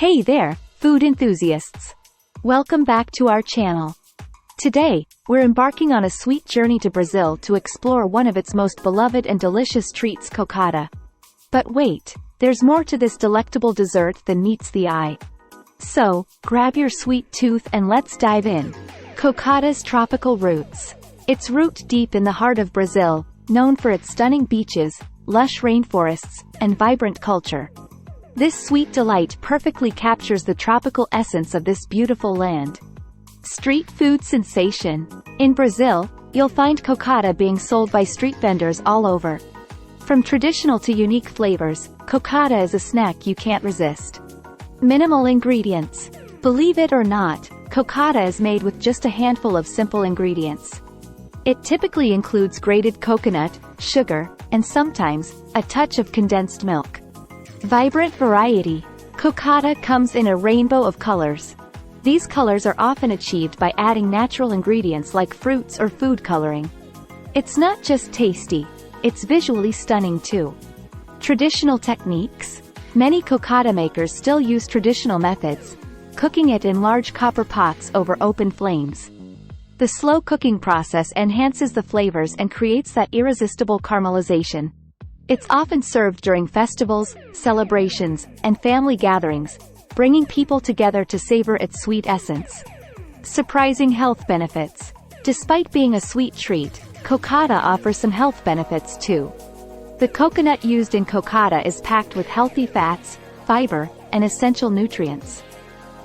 Hey there, food enthusiasts! Welcome back to our channel. Today, we're embarking on a sweet journey to Brazil to explore one of its most beloved and delicious treats, cocada. But wait, there's more to this delectable dessert than meets the eye. So, grab your sweet tooth and let's dive in. Cocada's tropical roots. Its root deep in the heart of Brazil, known for its stunning beaches, lush rainforests, and vibrant culture. This sweet delight perfectly captures the tropical essence of this beautiful land. Street food sensation. In Brazil, you'll find cocada being sold by street vendors all over. From traditional to unique flavors, cocada is a snack you can't resist. Minimal ingredients. Believe it or not, cocada is made with just a handful of simple ingredients. It typically includes grated coconut, sugar, and sometimes, a touch of condensed milk. Vibrant variety. Cocada comes in a rainbow of colors. These colors are often achieved by adding natural ingredients like fruits or food coloring. It's not just tasty, it's visually stunning too. Traditional techniques. Many cocada makers still use traditional methods, cooking it in large copper pots over open flames. The slow cooking process enhances the flavors and creates that irresistible caramelization. It's often served during festivals, celebrations, and family gatherings, bringing people together to savor its sweet essence. Surprising health benefits. Despite being a sweet treat, cocada offers some health benefits too. The coconut used in cocada is packed with healthy fats, fiber, and essential nutrients.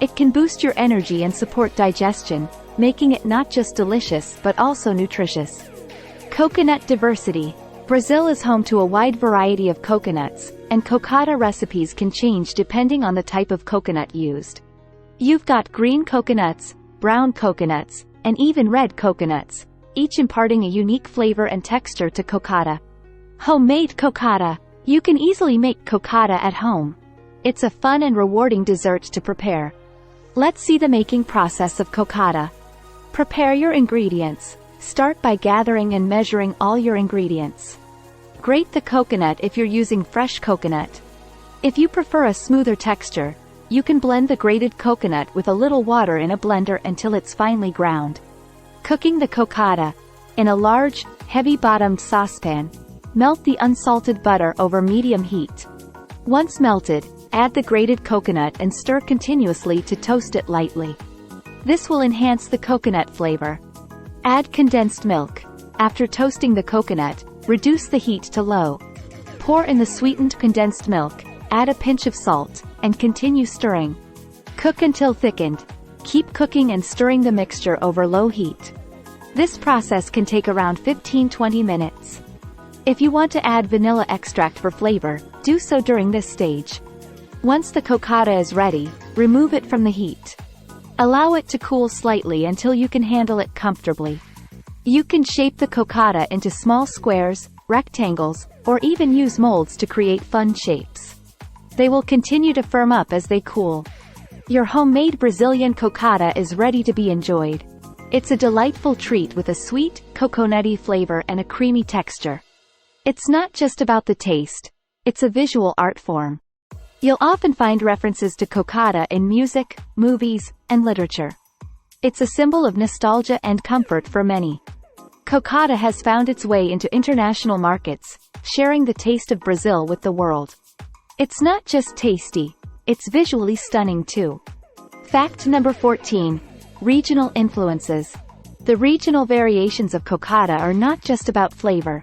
It can boost your energy and support digestion, making it not just delicious but also nutritious. Coconut diversity. Brazil is home to a wide variety of coconuts, and cocada recipes can change depending on the type of coconut used. You've got green coconuts, brown coconuts, and even red coconuts, each imparting a unique flavor and texture to cocada. Homemade cocada. You can easily make cocada at home. It's a fun and rewarding dessert to prepare. Let's see the making process of cocada. Prepare your ingredients. Start by gathering and measuring all your ingredients. Grate the coconut if you're using fresh coconut. If you prefer a smoother texture, you can blend the grated coconut with a little water in a blender until it's finely ground. Cooking the cocada. In a large, heavy-bottomed saucepan, melt the unsalted butter over medium heat. Once melted, add the grated coconut and stir continuously to toast it lightly. This will enhance the coconut flavor. Add condensed milk. After toasting the coconut, reduce the heat to low. Pour in the sweetened condensed milk, add a pinch of salt, and continue stirring. Cook until thickened. Keep cooking and stirring the mixture over low heat. This process can take around 15-20 minutes. If you want to add vanilla extract for flavor, do so during this stage. Once the cocada is ready, remove it from the heat. Allow it to cool slightly until you can handle it comfortably. You can shape the cocada into small squares, rectangles, or even use molds to create fun shapes. They will continue to firm up as they cool. Your homemade Brazilian cocada is ready to be enjoyed. It's a delightful treat with a sweet, coconutty flavor and a creamy texture. It's not just about the taste, it's a visual art form. You'll often find references to cocada in music, movies, and literature. It's a symbol of nostalgia and comfort for many. Cocada has found its way into international markets, sharing the taste of Brazil with the world. It's not just tasty, it's visually stunning too. Fact number 14. Regional influences. The regional variations of cocada are not just about flavor.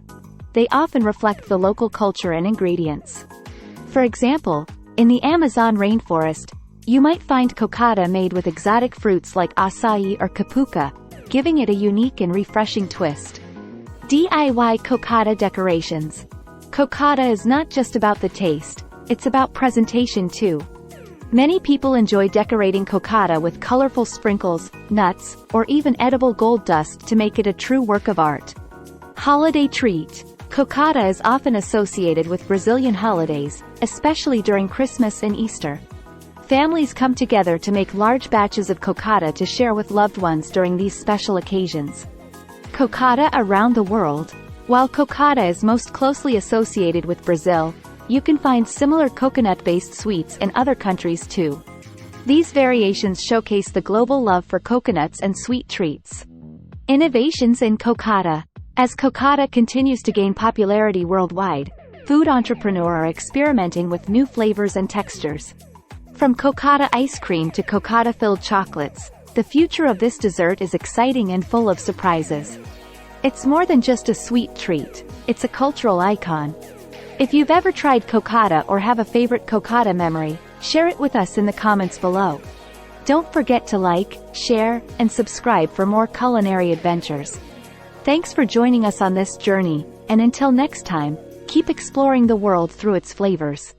They often reflect the local culture and ingredients. For example, in the Amazon rainforest, you might find cocada made with exotic fruits like acai or capuca, giving it a unique and refreshing twist. DIY cocada decorations. Cocada is not just about the taste, it's about presentation too. Many people enjoy decorating cocada with colorful sprinkles, nuts, or even edible gold dust to make it a true work of art. Holiday treat. Cocada is often associated with Brazilian holidays, especially during Christmas and Easter. Families come together to make large batches of cocada to share with loved ones during these special occasions. Cocada around the world. While cocada is most closely associated with Brazil, you can find similar coconut-based sweets in other countries too. These variations showcase the global love for coconuts and sweet treats. Innovations in Cocada. As Cocada continues to gain popularity worldwide, food entrepreneurs are experimenting with new flavors and textures. From Cocada ice cream to Cocada-filled chocolates, the future of this dessert is exciting and full of surprises. It's more than just a sweet treat, it's a cultural icon. If you've ever tried Cocada or have a favorite Cocada memory, share it with us in the comments below. Don't forget to like, share, and subscribe for more culinary adventures. Thanks for joining us on this journey, and until next time, keep exploring the world through its flavors.